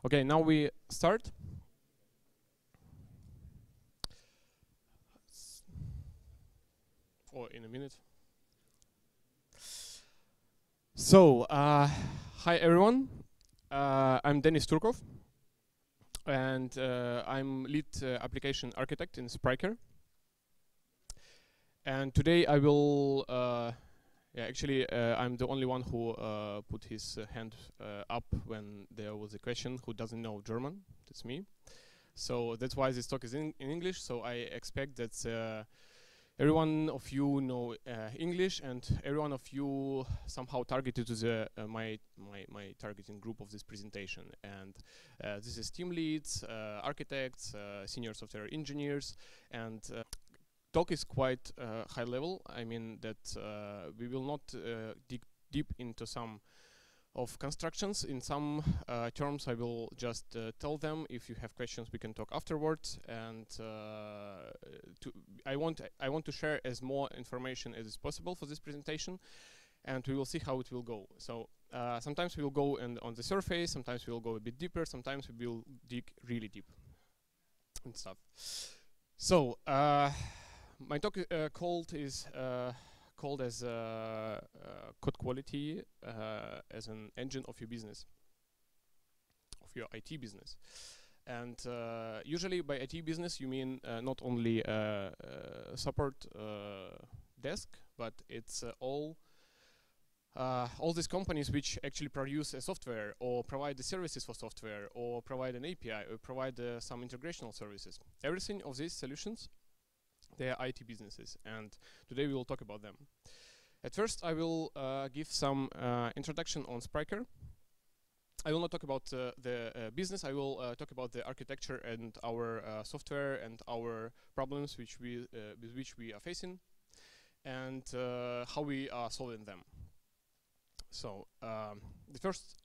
Okay, now we start. Or in a minute. So, hi everyone. I'm Denis Turkov, and I'm lead application architect in Spryker. And today I will, I'm the only one who put his hand up when there was a question. Who doesn't know German? That's me. So that's why this talk is in English. So I expect that every one of you know English, and every one of you somehow targeted to the my targeting group of this presentation. And this is team leads, architects, senior software engineers, and talk is quite high level. I mean that we will not dig deep into some of constructions. In some terms I will just tell them. If you have questions we can talk afterwards, and I want to share as more information as is possible for this presentation, and we will see how it will go. So sometimes we will go on the surface, sometimes we will go a bit deeper, sometimes we will dig really deep and stuff. So my talk called as code quality as an engine of your business, of your IT business. And usually by IT business you mean not only support desk, but it's all these companies which actually produce a software or provide the services for software or provide an API or provide some integrational services. Everything of these solutions, they are IT businesses, and today we will talk about them. At first I will give some introduction on Spryker. I will not talk about the business. I will talk about the architecture and our software and our problems with which we are facing, and how we are solving them. So the first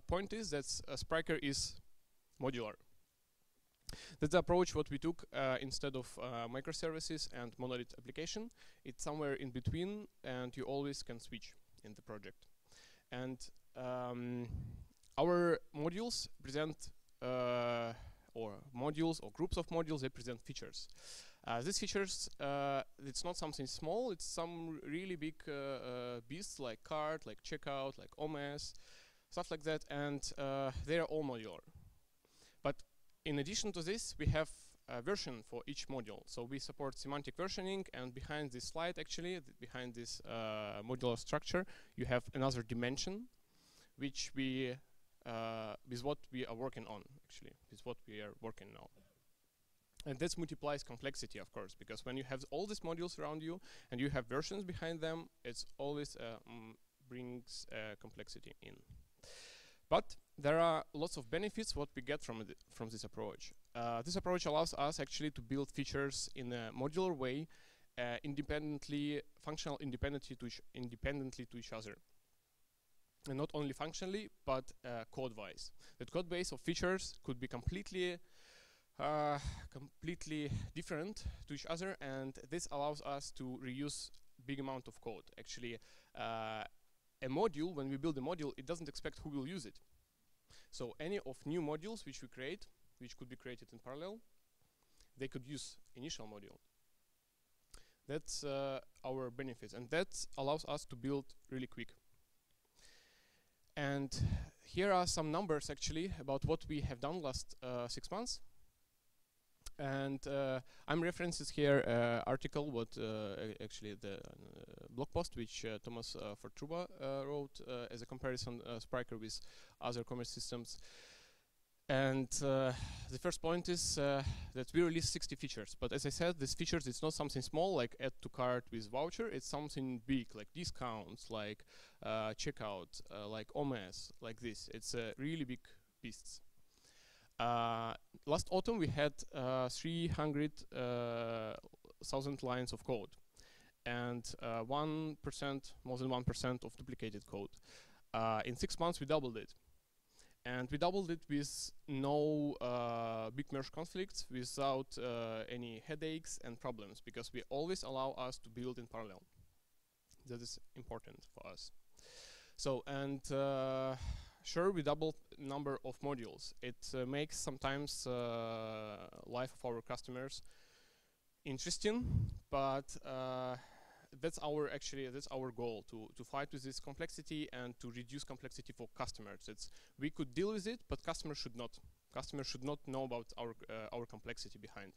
point is that Spryker is modular. That's the approach what we took instead of microservices and monolith application. It's somewhere in between, and you always can switch in the project. And our modules present, or modules or groups of modules, they present features. These features, it's not something small, it's some really big beasts like cart, like checkout, like OMS, stuff like that, and they are all modular. But in addition to this, we have a version for each module. So we support semantic versioning, and behind this slide, actually, behind this modular structure, you have another dimension, which we, with what we are working on, actually, with what we are working now. And this multiplies complexity, of course, because when you have all these modules around you, and you have versions behind them, it's always brings complexity in. But there are lots of benefits what we get from this approach. This approach allows us actually to build features in a modular way, functional independently to each other. And not only functionally, but code-wise. That code base of features could be completely different to each other, and this allows us to reuse big amount of code. Actually, a module, when we build a module, it doesn't expect who will use it. So any of new modules which we create, which could be created in parallel, they could use initial module. That's our benefits, and that allows us to build really quick. And here are some numbers actually about what we have done last 6 months. And I'm references here article what actually the blog post which Thomas Fortruba wrote as a comparison Spryker with other commerce systems. And the first point is that we released 60 features, but as I said, these features, it's not something small like add to cart with voucher, it's something big like discounts, like checkout, like OMS, like this. It's really big beasts. Last autumn we had 300,000 lines of code, and 1%, more than 1% of duplicated code. In 6 months we doubled it. And we doubled it with no big merge conflicts, without any headaches and problems, because we always allow us to build in parallel. That is important for us. So, and sure, we doubled number of modules. It makes sometimes life of our customers interesting, but that's our goal, to fight with this complexity and to reduce complexity for customers. We could deal with it, but customers should not. Customers should not know about our complexity behind.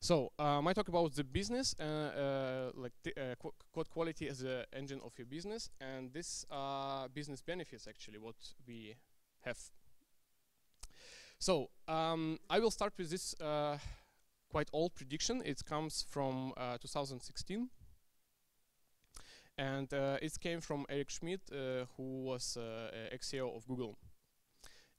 So I talk about the business, code quality as an engine of your business, and this business benefits actually what we have. So I will start with this quite old prediction. It comes from 2016, and it came from Eric Schmidt, who was ex-CEO of Google.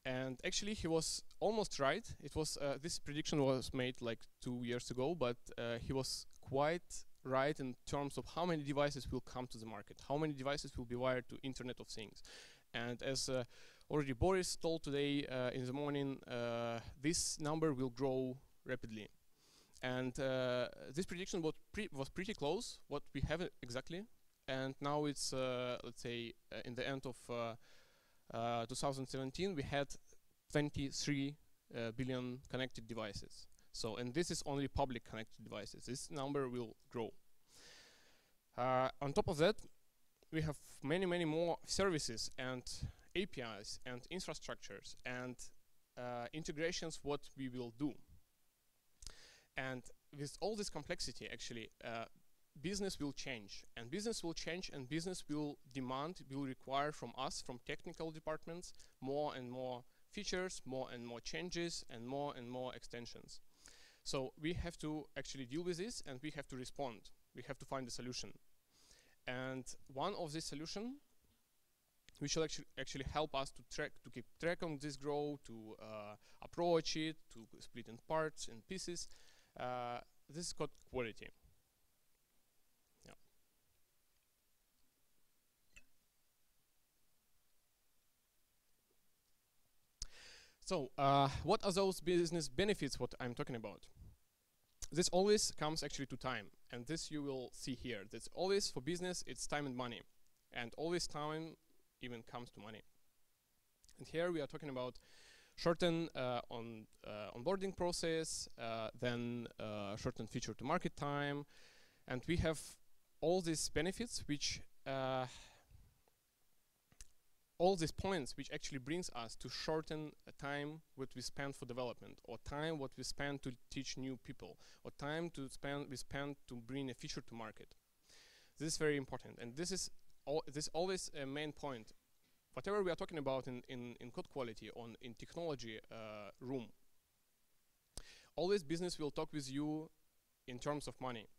And actually, he was almost right. It was this prediction was made like 2 years ago, but he was quite right in terms of how many devices will come to the market, how many devices will be wired to Internet of Things. And as already Boris told today in the morning, this number will grow rapidly. And this prediction was pretty close, what we have exactly. And now it's, let's say, in the end of 2017, we had 23 billion connected devices. So, and this is only public connected devices. This number will grow. On top of that, we have many, many more services and APIs and infrastructures and integrations what we will do. And with all this complexity, actually, business will change, and business will change, and business will require from us, from technical departments, more and more features, more and more changes, and more extensions. So we have to actually deal with this, and we have to respond. We have to find a solution. And one of these solutions, which will actually help us to keep track on this growth, to approach it, to split in parts and pieces. This is code quality. Yeah. So, what are those business benefits what I'm talking about? This always comes actually to time, and this you will see here. That's always for business, it's time and money, and always time even comes to money. And here we are talking about shorten onboarding process, then shorten feature to market time, and we have all these benefits which all these points which actually brings us to shorten time what we spend for development, or time what we spend to teach new people, or time we spend to bring a feature to market. This is very important, and this is always a main point. Whatever we are talking about in code quality, in technology room, always business will talk with you in terms of money.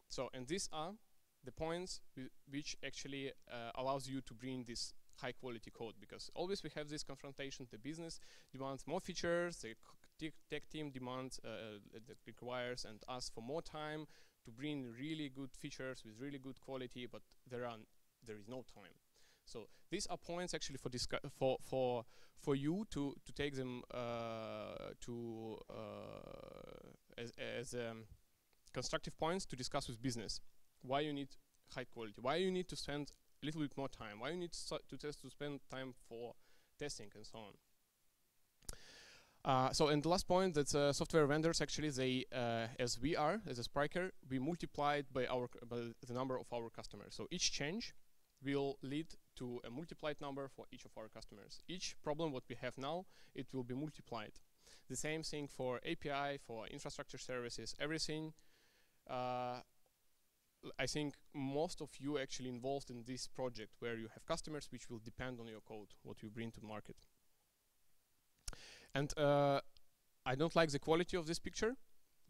So, and these are the points which actually allows you to bring this high quality code, because always we have this confrontation. The business demands more features, the tech team demands that requires and asks for more time to bring really good features with really good quality, but there is no time. So these are points actually for you to take them as constructive points to discuss with business. Why you need high quality? Why you need to spend a little bit more time? Why you need to spend time for testing and so on? So, and the last point, that software vendors actually, they, as we are, as a Spryker, we multiplied by the number of our customers. So each change will lead to a multiplied number for each of our customers. Each problem what we have now, it will be multiplied. The same thing for API, for infrastructure services, everything. I think most of you actually involved in this project, where you have customers which will depend on your code, what you bring to the market. And I don't like the quality of this picture,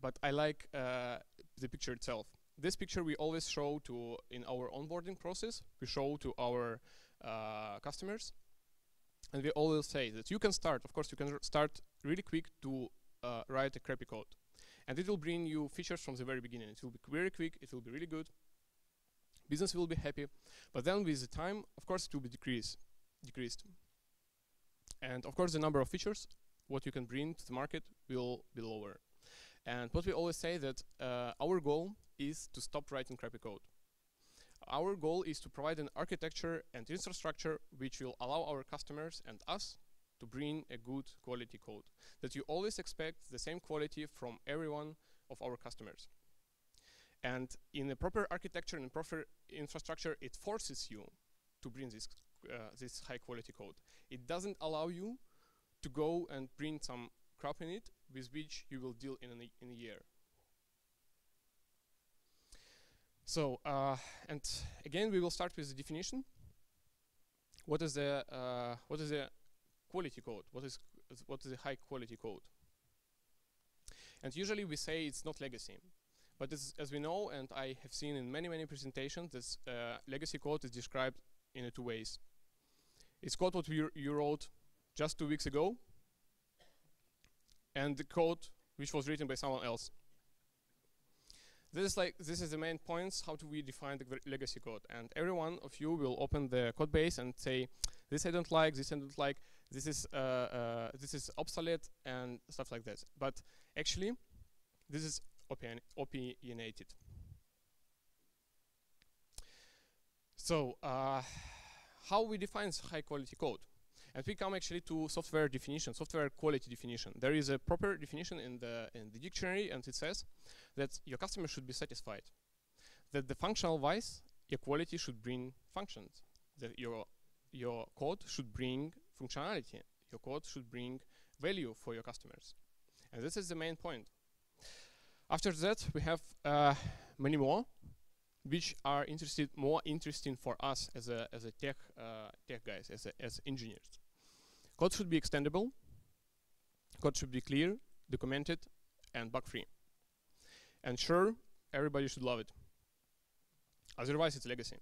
but I like the picture itself. This picture we always show in our onboarding process. We show to our customers, and we always say that you can start. Of course, you can start really quick to write a crappy code, and it will bring you features from the very beginning. It will be very quick. It will be really good. Business will be happy, but then with the time, of course, it will be decreased. And of course, the number of features what you can bring to the market will be lower. And what we always say that our goal is to stop writing crappy code. Our goal is to provide an architecture and infrastructure which will allow our customers and us to bring a good quality code. That you always expect the same quality from every one of our customers. And in a proper architecture and proper infrastructure, it forces you to bring this high quality code. It doesn't allow you to go and bring some crap in it with which you will deal in a year. So, and again, we will start with the definition. What is the quality code? What is the high quality code? And usually we say it's not legacy, but as we know, and I have seen in many presentations, this legacy code is described in two ways. It's code what you wrote just 2 weeks ago, and the code which was written by someone else. This is the main points. How do we define the legacy code? And every one of you will open the code base and say, this I don't like, this I don't like, this is obsolete and stuff like that. But actually, this is opinionated. So how we define high quality code? And we come actually to software definition, software quality definition. There is a proper definition in the dictionary, and it says that your customer should be satisfied. That the functional wise, your quality should bring functions. That your code should bring functionality. Your code should bring value for your customers. And this is the main point. After that, we have many more, which are more interesting for us as a tech guys, as engineers. Code should be extendable. Code should be clear, documented, and bug-free. And sure, everybody should love it. Otherwise, it's legacy.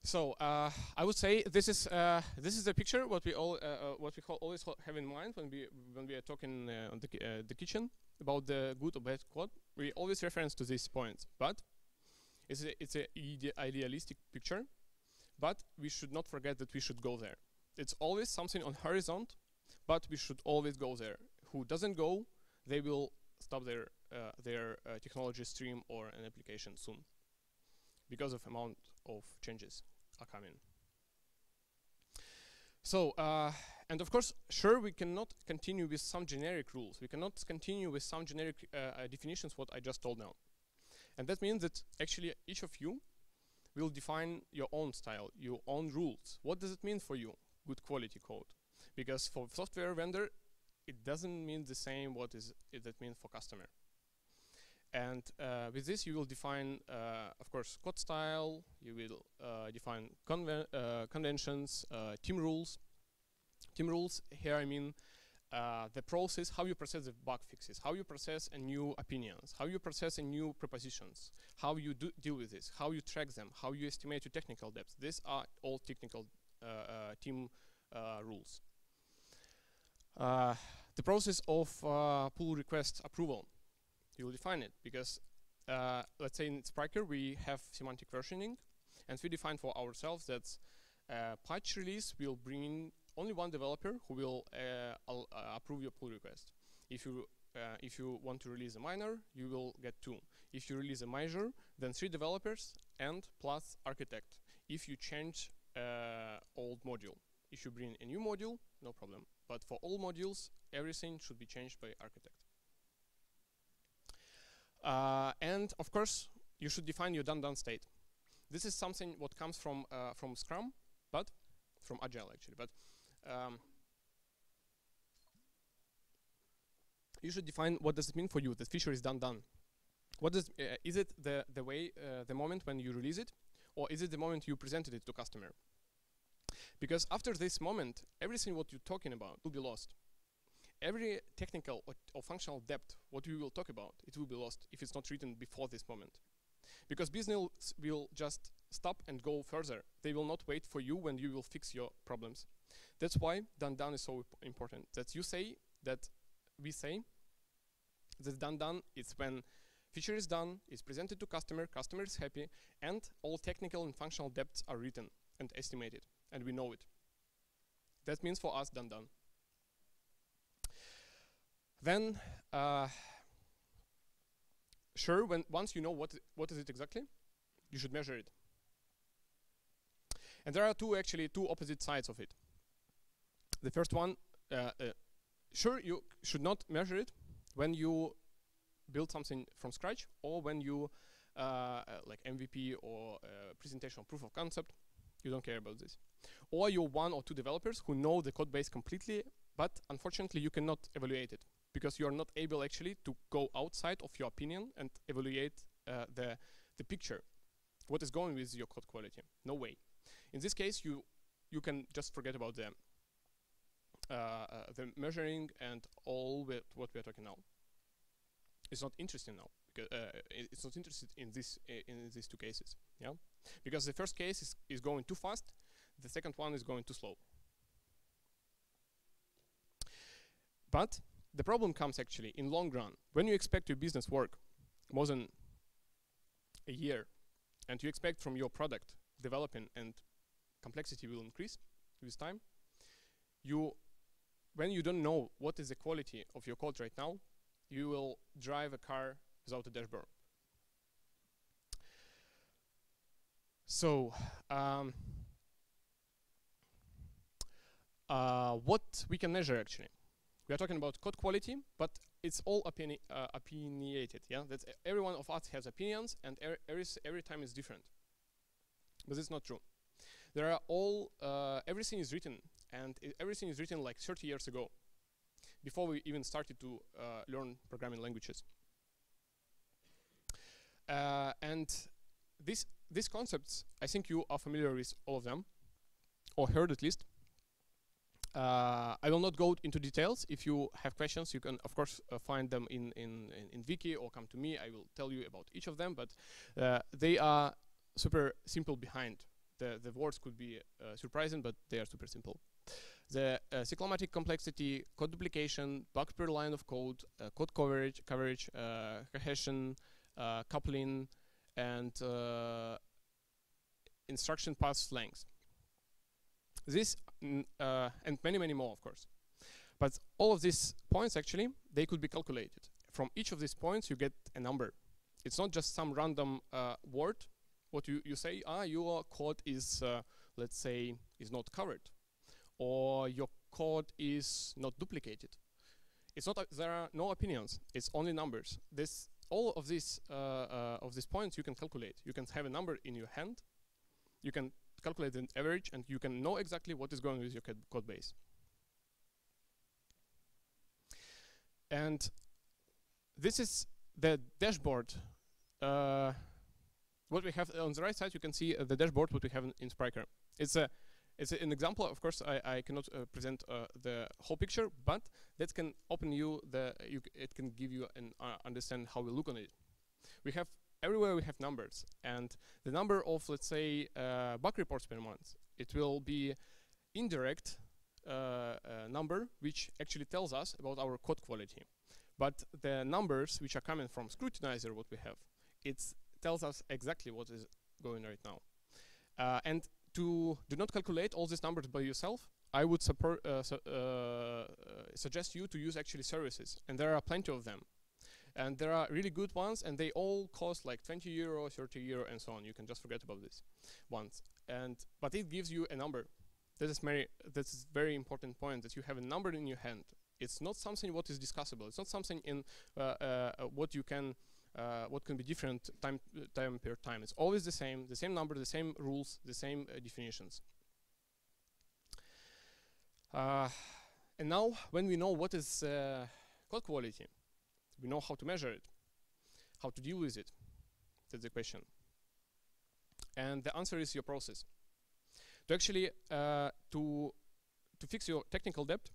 So I would say this is the picture what we always have in mind when we are talking on the kitchen about the good or bad code. We always reference to these points, but it's a idealistic picture. But we should not forget that we should go there. It's always something on horizon, but we should always go there. Who doesn't go, they will stop their technology stream or an application soon, because of amount of changes are coming. So, and of course, sure, we cannot continue with some generic rules. We cannot continue with some generic definitions, what I just told now. And that means that actually each of you will define your own style, your own rules. What does it mean for you, good quality code? Because for software vendor, it doesn't mean the same what that means for customer. And with this, you will define, of course, code style. You will define conventions, team rules. Team rules, here I mean the process, how you process the bug fixes, how you process a new opinions, how you process a new propositions, how you deal with this, how you track them, how you estimate your technical depth. These are all technical team rules. The process of pull request approval, you will define it because let's say in Spryker we have semantic versioning, and we define for ourselves that patch release will bring in only one developer who will approve your pull request. If you want to release a minor, you will get 2. If you release a major, then 3 developers and plus architect. If you change old module, if you bring a new module, no problem. But for all modules, everything should be changed by architect. And of course, you should define your done state. This is something what comes from Scrum, but from Agile actually. But you should define what does it mean for you that feature is done. What does is it the way the moment when you release it, or is it the moment you presented it to customer? Because after this moment, everything what you're talking about will be lost. Every technical or functional depth what we will talk about, it will be lost if it's not written before this moment. Because business will just stop and go further. They will not wait for you when you will fix your problems. That's why done is so important. That you say that we say that done is when feature is done, is presented to customer is happy, and all technical and functional depths are written and estimated, and we know it. That means for us done. Then, sure, once you know what is it exactly, you should measure it. And there are actually two opposite sides of it. The first one, sure, you should not measure it when you build something from scratch, or when you like MVP or presentation of proof of concept. You don't care about this. Or you're one or two developers who know the code base completely, but unfortunately you cannot evaluate it because you are not able actually to go outside of your opinion and evaluate the picture, what is going with your code quality. No way. In this case, you can just forget about the measuring and all what we are talking now. It's not interesting now because it's not interested in these two cases. Yeah, because the first case is going too fast, the second one is going too slow. But the problem comes actually in long run when you expect your business work more than a year, and you expect from your product developing and complexity will increase with time. When you don't know what is the quality of your code right now, you will drive a car without a dashboard. So, what we can measure actually? We are talking about code quality, but it's all opinionated. Yeah, that's every one of us has opinions, and every time is different. But it's not true. There are everything is written, and everything is written like 30 years ago, before we even started to learn programming languages. And these concepts, I think you are familiar with all of them, or heard at least. I will not go into details. If you have questions, you can of course find them in Wiki or come to me. I will tell you about each of them, but they are super simple behind. The words could be surprising, but they are super simple. The cyclomatic complexity, code duplication, bug per line of code, code coverage, cohesion, coupling, and instruction path length. This and many more, of course. But all of these points actually, they could be calculated. From each of these points, you get a number. It's not just some random word. What you say, your code is, let's say, is not covered, or your code is not duplicated. It's not. There are no opinions. It's only numbers. All of these points you can calculate. You can have a number in your hand. You can calculate an average, and you can know exactly what is going with your code base. And this is the dashboard. What we have on the right side, you can see the dashboard what we have in Spryker. It's an example. Of course, I cannot present the whole picture, but that can open you it can give you an understand how we look on it. We have everywhere we have numbers, and the number of, let's say, bug reports per month, it will be indirect number which actually tells us about our code quality. But the numbers which are coming from scrutinizer, what we have, it tells us exactly what is going right now. And to do not calculate all these numbers by yourself, I would suggest you to use actually services, and there are plenty of them. And there are really good ones, and they all cost like 20 euro, 30 euro, and so on. You can just forget about this once. But it gives you a number. This is very important point, that you have a number in your hand. It's not something what is discussable. It's not something in what can be different time per time. It's always the same number, the same rules, the same definitions. And now, when we know what is code quality, we know how to measure it, how to deal with it. That's the question. And the answer is your process. To actually to fix your technical debt,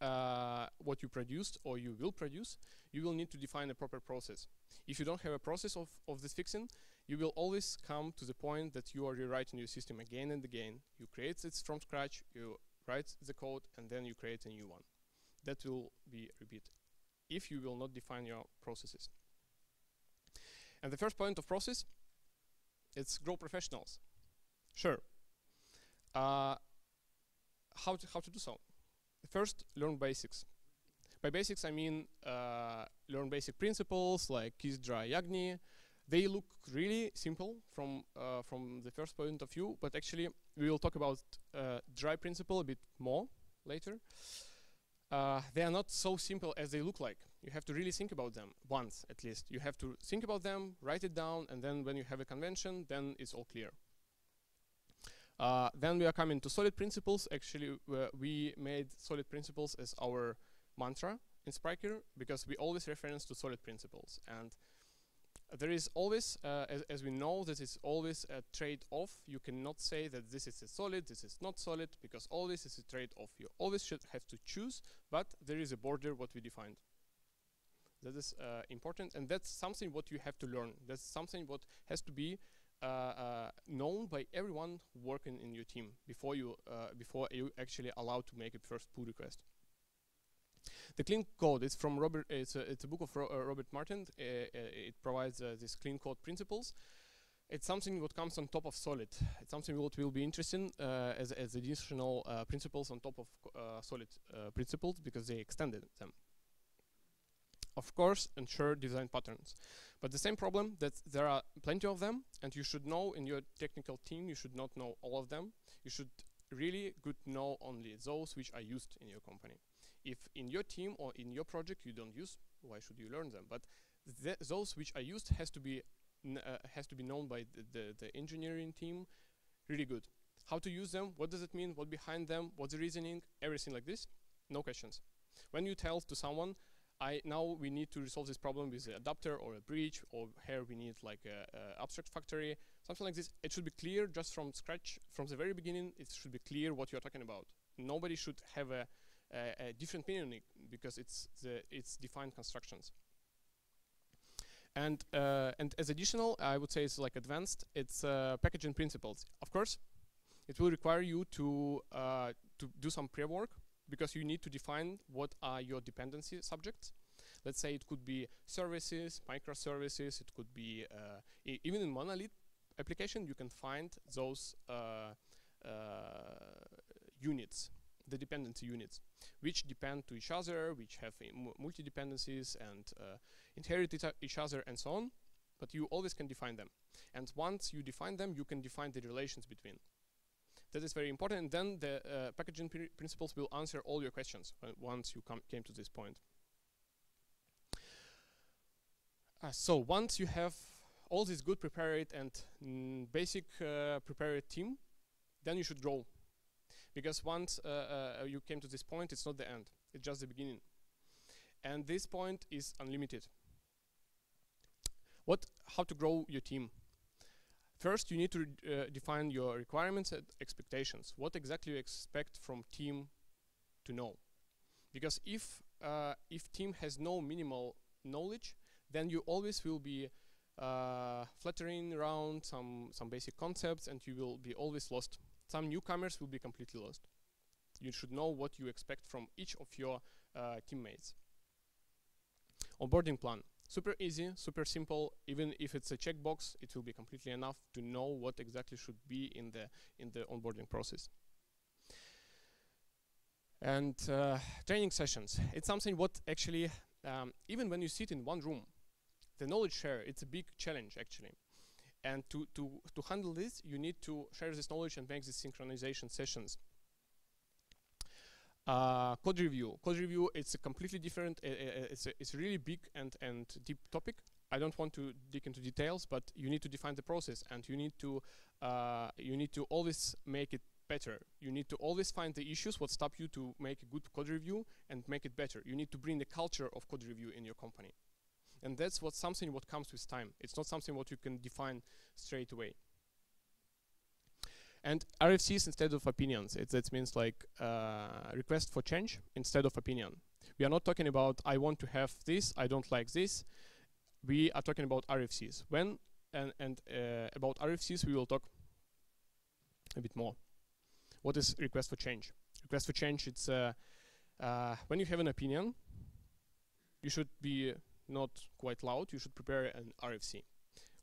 what you produced or you will produce, you will need to define a proper process. If you don't have a process of this fixing, you will always come to the point that you are rewriting your system again and again. You create it from scratch, you write the code, and then you create a new one. That will be repeated if you will not define your processes. And the first point of process, it's grow professionals. Sure. How to do so? First, learn basics. By basics, I mean learn basic principles like kiss, dry, yagni, They look really simple from the first point of view, but actually we will talk about dry principle a bit more later. They are not so simple as they look like. You have to really think about them once, at least. You have to think about them, write it down, and then when you have a convention, then it's all clear. Then we are coming to solid principles. Actually, we made solid principles as our mantra in Spryker because we always reference to solid principles. And there is always, as we know, that it's always a trade-off. You cannot say that this is a solid, this is not solid, because always is a trade-off. You always should have to choose, but there is a border what we defined. That is important, and that's something what you have to learn. That's something what has to be known by everyone working in your team before you actually allowed to make a first pull request. The clean code is from Robert. It's a book of Robert Martin. It provides this clean code principles. It's something what comes on top of solid. It's something what will be interesting as additional principles on top of solid principles because they extended them. Of course, ensure design patterns. But the same problem that there are plenty of them, and you should know in your technical team, you should not know all of them. You should really good know only those which are used in your company. If in your team or in your project you don't use, why should you learn them? But those which are used has to be known by the engineering team really good. How to use them, what does it mean, what behind them, what's the reasoning, everything like this, no questions. When you tell to someone, now we need to resolve this problem with an adapter or a bridge, or here we need like a abstract factory, something like this. It should be clear just from scratch, from the very beginning. It should be clear what you're talking about. Nobody should have a different meaning because it's defined constructions. And as additional, I would say it's like advanced. It's packaging principles. Of course, it will require you to do some pre-work, because you need to define what are your dependency subjects. Let's say it could be services, microservices, it could be, even in monolith application, you can find those units, the dependency units, which depend to each other, which have multi-dependencies and inherit each other and so on, but you always can define them. And once you define them, you can define the relations between. That is very important, and then the packaging principles will answer all your questions once you came to this point. So once you have all this good prepared and basic prepared team, then you should grow. Because once you came to this point, it's not the end, it's just the beginning. And this point is unlimited. How to grow your team? First, you need to define your requirements and expectations. What exactly you expect from team to know? Because if team has no minimal knowledge, then you always will be fluttering around some basic concepts, and you will be always lost. Some newcomers will be completely lost. You should know what you expect from each of your teammates. Onboarding plan. Super easy, super simple. Even if it's a checkbox, it will be completely enough to know what exactly should be in the onboarding process. And training sessions. It's something what actually, even when you sit in one room, the knowledge share, it's a big challenge actually. And to handle this, you need to share this knowledge and make these synchronization sessions. Code review. Code review, it's a completely different, it's a really big and deep topic. I don't want to dig into details, but you need to define the process, and you need to always make it better. You need to always find the issues what stop you to make a good code review and make it better. You need to bring the culture of code review in your company. And that's something what comes with time. It's not something what you can define straight away. And RFCs instead of opinions. That means like request for change instead of opinion. We are not talking about I want to have this, I don't like this. We are talking about RFCs. About RFCs we will talk a bit more. What is request for change? Request for change, it's when you have an opinion, you should be not quite loud, you should prepare an RFC.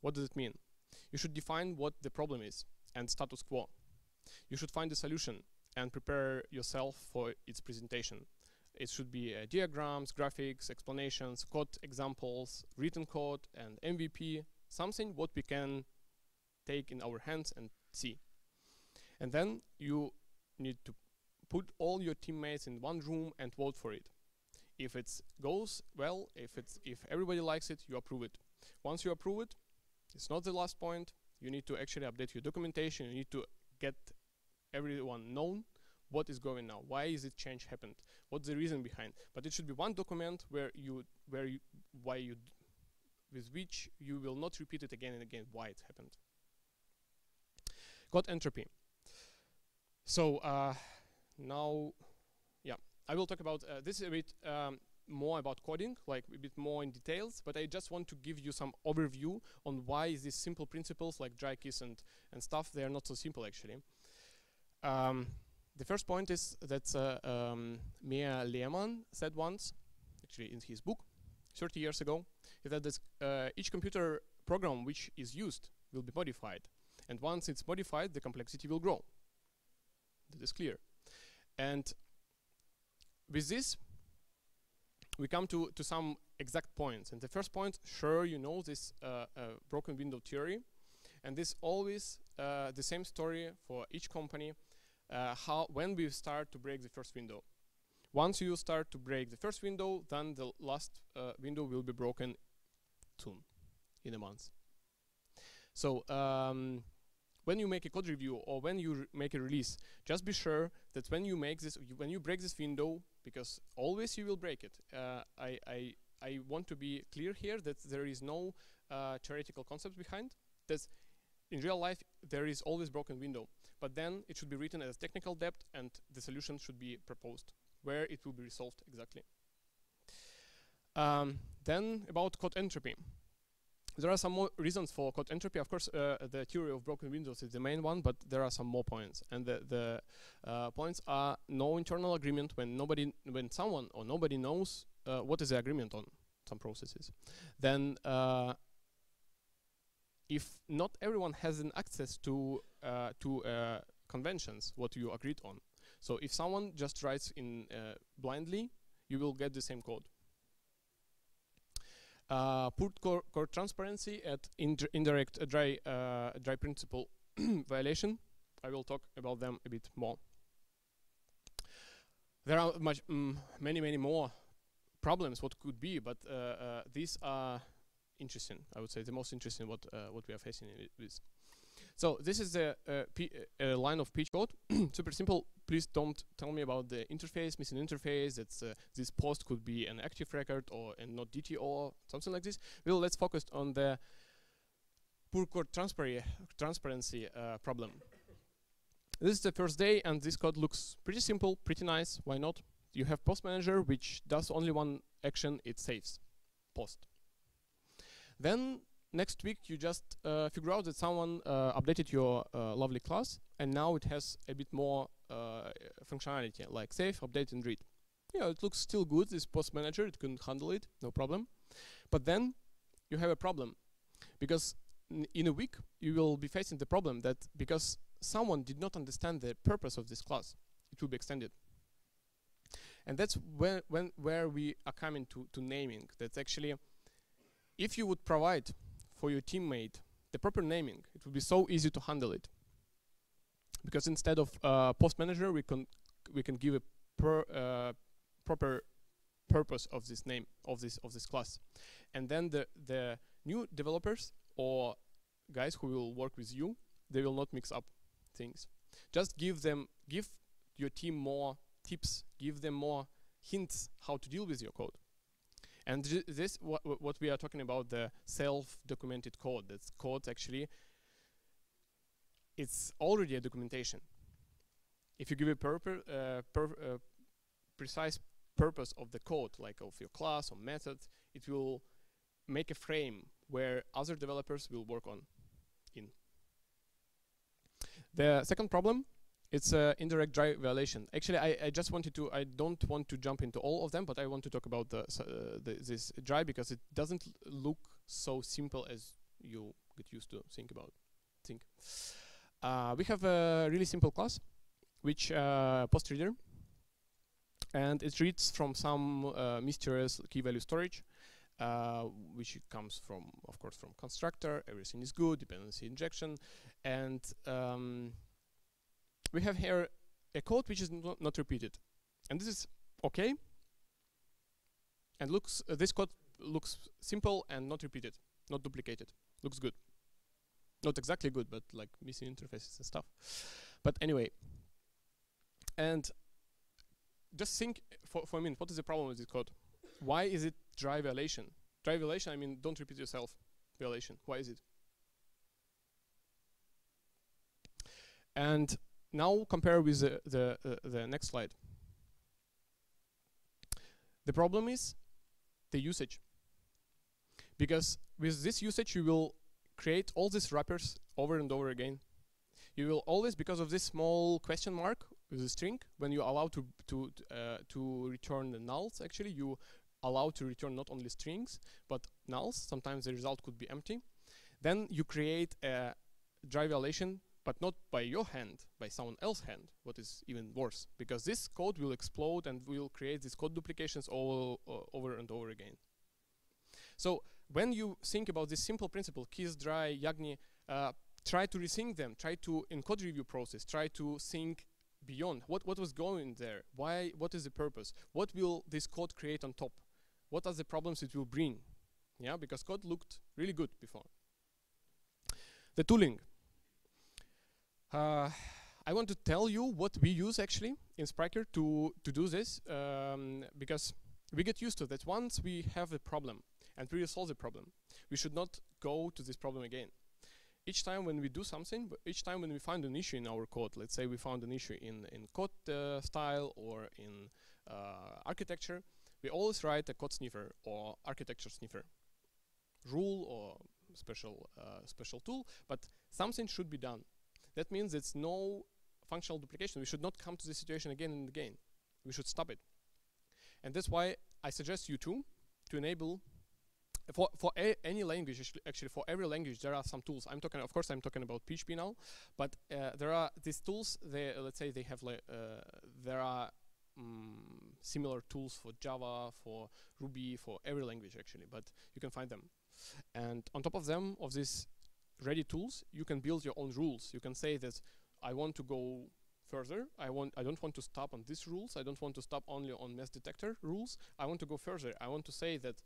What does it mean? You should define what the problem is and status quo. You should find a solution and prepare yourself for its presentation. It should be diagrams, graphics, explanations, code examples, written code, and MVP, something what we can take in our hands and see. And then you need to put all your teammates in one room and vote for it. If it goes well, if everybody likes it, you approve it. Once you approve it, it's not the last point. You need to actually update your documentation. You need to get everyone known what is going now. Why is it change happened? What's the reason behind? But it should be one document with which you will not repeat it again and again why it happened. Code entropy. So now, yeah, I will talk about this a bit more about coding, like a bit more in details, but I just want to give you some overview on why these simple principles like dry keys and stuff, they are not so simple actually. The first point is that Meir Lehman said once, actually in his book, 30 years ago, that this, each computer program which is used will be modified. And once it's modified, the complexity will grow. That is clear. And with this, we come to some exact points. And the first point, sure, you know this broken window theory. And this always the same story for each company, when we start to break the first window. Once you start to break the first window, then the last window will be broken soon, in a month. So when you make a code review or when you make a release, just be sure that when you make this, when you break this window, because always you will break it. I want to be clear here that there is no theoretical concept behind. That in real life there is always broken window, but then it should be written as technical debt, and the solution should be proposed where it will be resolved exactly. Then about code entropy. There are some more reasons for code entropy. Of course, the theory of broken windows is the main one, but there are some more points. And the points are no internal agreement when someone or nobody knows what is the agreement on some processes. Then, if not everyone has an access to conventions, what you agreed on. So if someone just writes in blindly, you will get the same code. Put core transparency at indirect DRY principle violation. I will talk about them a bit more. There are many more problems what could be, but these are interesting. I would say the most interesting what we are facing with. So this is the line of pitch code. Super simple. Please don't tell me about the interface, missing interface. It's this post could be an active record and not DT or something like this. Well, let's focus on the poor code transparency problem. This is the first day, and this code looks pretty simple, pretty nice. Why not? You have post manager, which does only one action. It saves post. Then next week, you just figure out that someone updated your lovely class, and now it has a bit more functionality, like save, update, and read. Yeah, it looks still good, this post manager, it can handle it, no problem. But then you have a problem, because in a week, you will be facing the problem that because someone did not understand the purpose of this class, it will be extended. And that's where we are coming to naming. That's actually, if you would provide for your teammate the proper naming, it would be so easy to handle it. Because instead of post manager, we can give a proper purpose of this name of this class, and then the new developers or guys who will work with you, they will not mix up things. Just give your team more tips, give them more hints how to deal with your code. And this what we are talking about, the self-documented code. That's code actually, it's already a documentation. If you give a precise purpose of the code, like of your class or method, it will make a frame where other developers will work on. The second problem, it's indirect DRY violation. Actually, I just wanted to, I don't want to jump into all of them, but I want to talk about this DRY because it doesn't look so simple as you get used to think. We have a really simple class, which post reader, and it reads from some mysterious key value storage, which comes from, of course, from constructor. Everything is good, dependency injection, and we have here a code which is not repeated, and this is okay. And looks this code looks simple and not repeated, not duplicated. Looks good. Not exactly good, but like missing interfaces and stuff. But anyway, and just think for a minute, what is the problem with this code? Why is it dry violation? Dry violation, I mean, don't repeat yourself violation. Why is it? And now compare with the next slide. The problem is the usage. Because with this usage, you will create all these wrappers over and over again. You will always, because of this small question mark with a string, when you allow to return the nulls, actually, you allow to return not only strings, but nulls. Sometimes the result could be empty. Then you create a dry violation, but not by your hand, by someone else's hand, what is even worse, because this code will explode and will create these code duplications all over and over again. So when you think about this simple principle, keys, dry, Yagni, try to rethink them, try to, in code review process, try to think beyond what was going there, why, what is the purpose, what will this code create on top, what are the problems it will bring, yeah, because code looked really good before. The tooling. I want to tell you what we use actually in Spryker to do this, because we get used to that. Once we have a problem and we solve the problem, we should not go to this problem again. Each time when we do something, each time when we find an issue in our code, let's say we found an issue in code style or in architecture, we always write a code sniffer or architecture sniffer rule or special tool, but something should be done. That means it's no functional duplication. We should not come to this situation again and again. We should stop it. And that's why I suggest you to enable, for any language, actually for every language, there are some tools. I'm talking, of course, I'm talking about PHP now, but there are these tools, let's say they have, there are similar tools for Java, for Ruby, for every language actually, but you can find them. And on top of them, of these ready tools, you can build your own rules. You can say that I want to go further. I don't want to stop on these rules. I don't want to stop only on mess detector rules. I want to go further. I want to say that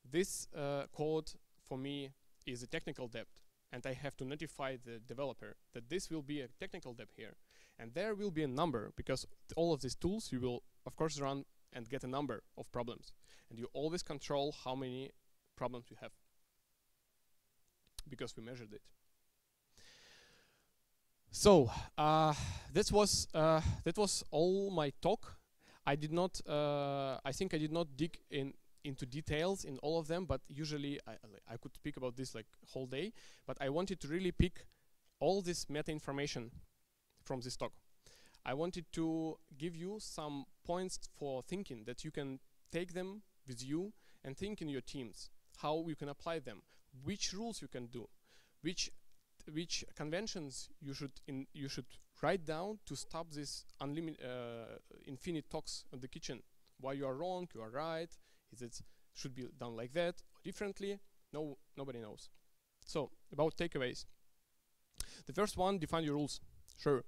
this code for me is a technical debt, and I have to notify the developer that this will be a technical debt here, and there will be a number, because all of these tools you will of course run and get a number of problems, and you always control how many problems you have, because we measured it. So that was all my talk. I did not. I think I did not dig into details in all of them, but usually I could speak about this like whole day. But I wanted to really pick all this meta information from this talk. I wanted to give you some points for thinking that you can take them with you and think in your teams how you can apply them, which rules you can do, which conventions you should write down to stop this infinite talks on the kitchen. Why you are wrong, you are right. Is it should be done like that or differently? No, nobody knows. So about takeaways. The first one: define your rules. Sure.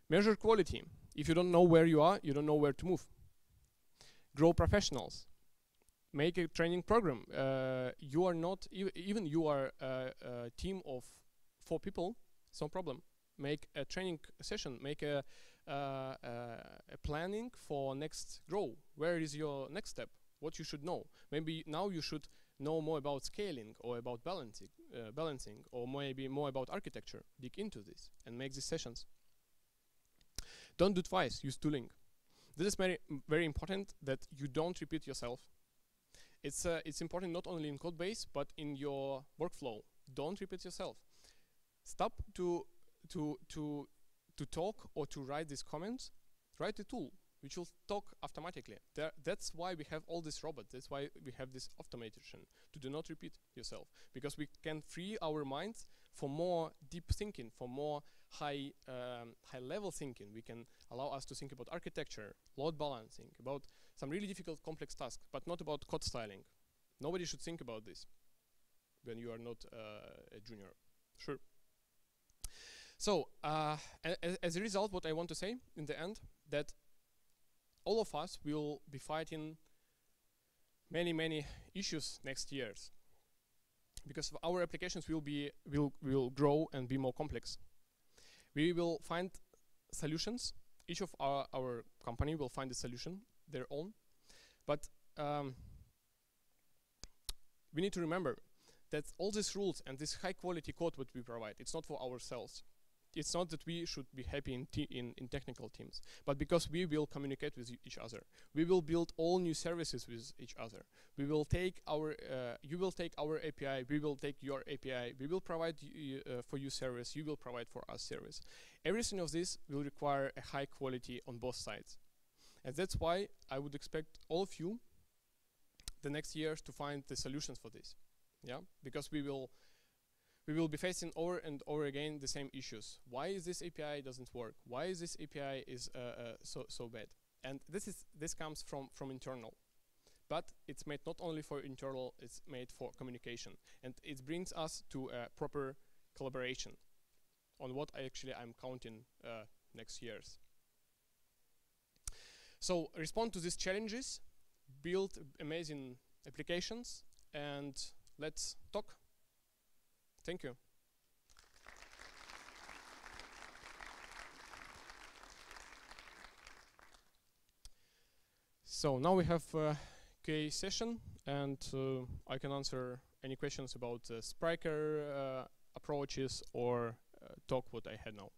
Measure quality. If you don't know where you are, you don't know where to move. Grow professionals. Make a training program. You are not even you are a team of 4 people. It's no problem. Make a training session. Make a planning for next grow. Where is your next step? What you should know. Maybe now you should know more about scaling or about balancing, or maybe more about architecture. Dig into this and make these sessions. Don't do twice. Use tooling. This is very important that you don't repeat yourself. It's important not only in code base but in your workflow. Don't repeat yourself. Stop to talk or to write these comments. Write a tool which will talk automatically. That's why we have all these robots. That's why we have this automation to do not repeat yourself, because we can free our minds for more deep thinking, for more high level thinking. We can allow us to think about architecture, load balancing, about some really difficult complex tasks, but not about code styling. Nobody should think about this when you are not a junior. Sure. So, as a result, what I want to say in the end, that all of us will be fighting many issues next years, because our applications will grow and be more complex. We will find solutions. Each of our company will find a solution, their own. But we need to remember that all these rules and this high quality code that we provide, it's not for ourselves. It's not that we should be happy in technical teams, but because we will communicate with each other. We will build all new services with each other. We will take our, you will take our API, we will take your API, we will provide for you service, you will provide for us service. Everything of this will require a high quality on both sides. And that's why I would expect all of you the next years to find the solutions for this. Yeah, because we will be facing over and over again the same issues. Why is this API doesn't work? Why is this API is so bad? And this comes from internal, but it's made not only for internal, it's made for communication, and it brings us to a proper collaboration on what I'm counting next years. So respond to these challenges, build amazing applications, and let's talk. Thank you. So now we have a Q&A session, and I can answer any questions about Spryker approaches or talk what I had now.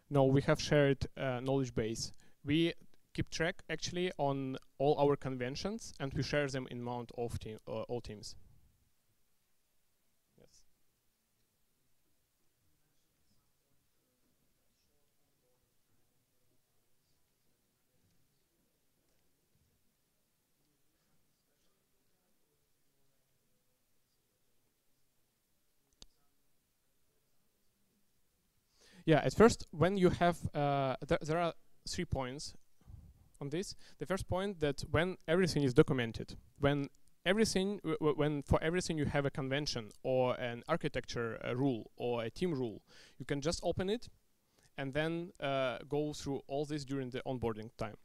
No, we have shared knowledge base. We keep track actually on all our conventions, and we share them in amount of all teams. Yes. Yeah, at first, when you have, there are 3 points on this. The first point, that when everything is documented, when everything, when for everything you have a convention or an architecture rule or a team rule, you can just open it and then go through all this during the onboarding time.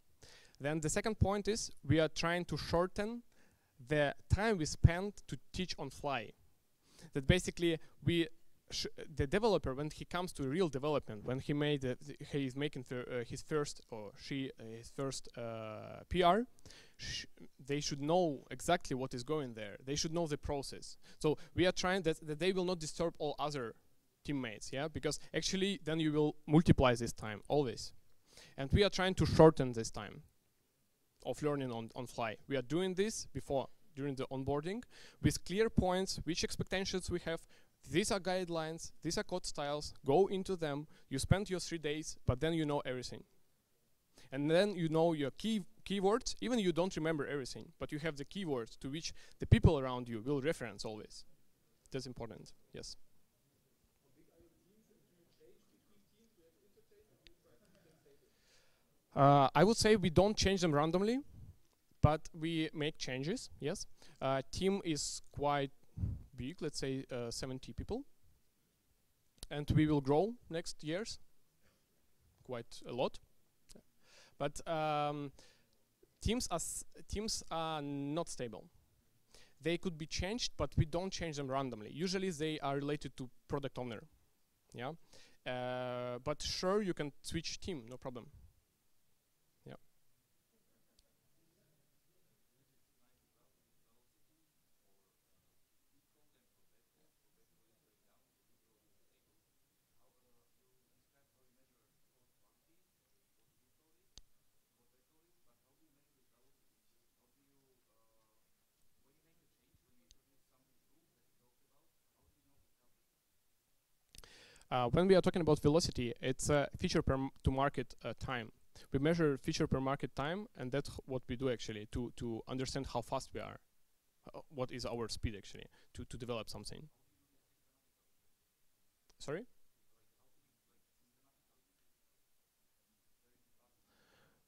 Then the second point is, we are trying to shorten the time we spend to teach on fly. That basically the developer, when he comes to real development, when he made he is making his first or his first PR, they should know exactly what is going there. They should know the process. So we are trying that they will not disturb all other teammates, yeah, because actually then you will multiply this time always. And we are trying to shorten this time of learning on fly. We are doing this during the onboarding with clear points, which expectations we have. These are guidelines, these are code styles, go into them, you spend your 3 days, but then you know everything. And then you know your keywords, even you don't remember everything, but you have the keywords to which the people around you will reference always. That's important, yes. I would say we don't change them randomly, but we make changes, yes. Team is quite big, let's say 70 people, and we will grow next years quite a lot. But teams are not stable. They could be changed, but we don't change them randomly. Usually they are related to product owner, yeah. But sure, you can switch team, no problem. Yeah. When we are talking about velocity, it's a feature to market time. We measure feature per market time, and that's what we do actually to understand how fast we are. What is our speed actually to develop something. Sorry?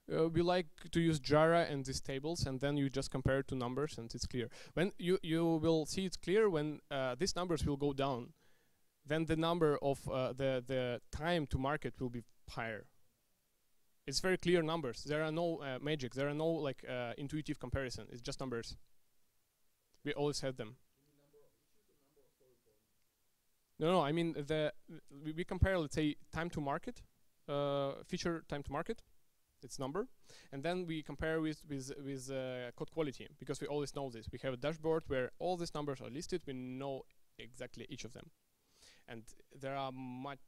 We like to use Jira and these tables, and then you just compare it to numbers, and it's clear. When you will see it's clear when these numbers will go down, then the number of the time to market will be higher. It's very clear numbers. There are no magic. There are no like intuitive comparison. It's just numbers. We always have them. No, I mean we compare, let's say, time to market, feature time to market. It's number, and then we compare with code quality, because we always know this. We have a dashboard where all these numbers are listed. We know exactly each of them, and there are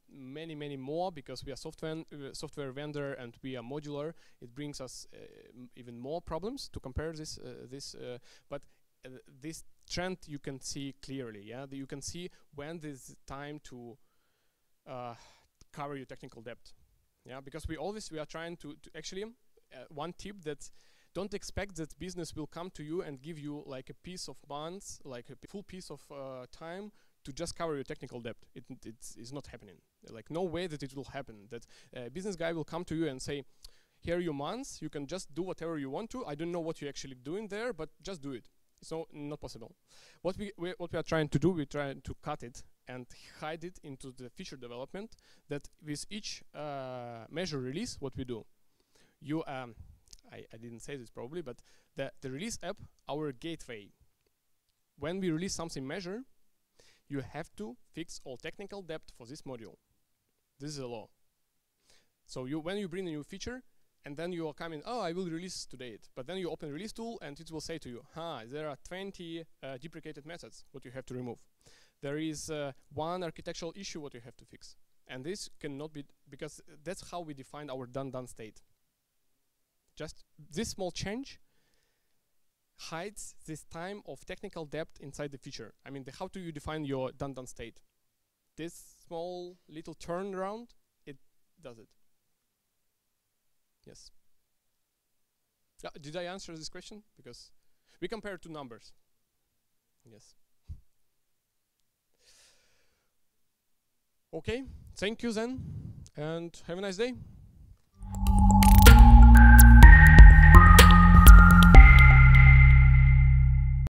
many more, because we are software vendor and we are modular. It brings us even more problems to compare this but this trend you can see clearly. Yeah, you can see when there's time to cover your technical debt. Yeah, because we are trying to actually one tip, that don't expect that business will come to you and give you like a piece of months, like a full piece of time to just cover your technical debt. It's not happening. Like, no way that it will happen. That a business guy will come to you and say, here are your months, you can just do whatever you want to. I don't know what you're actually doing there, but just do it. It's not possible. What we are trying to do, we're trying to cut it and hide it into the feature development, that with each measure release, what we do, I didn't say this probably, but the release app, our gateway. When we release something measure, you have to fix all technical debt for this module. This is a law. So when you bring a new feature, and then you are coming, oh, I will release today. But then you open release tool, and it will say to you, there are 20 deprecated methods, what you have to remove. There is one architectural issue what you have to fix. And this cannot be, because that's how we define our done state. Just this small change hides this time of technical debt inside the feature. I mean, how do you define your done state? This small little turnaround, it does it. Yes. Did I answer this question? Because we compare two numbers. Yes. Okay, thank you then, and have a nice day.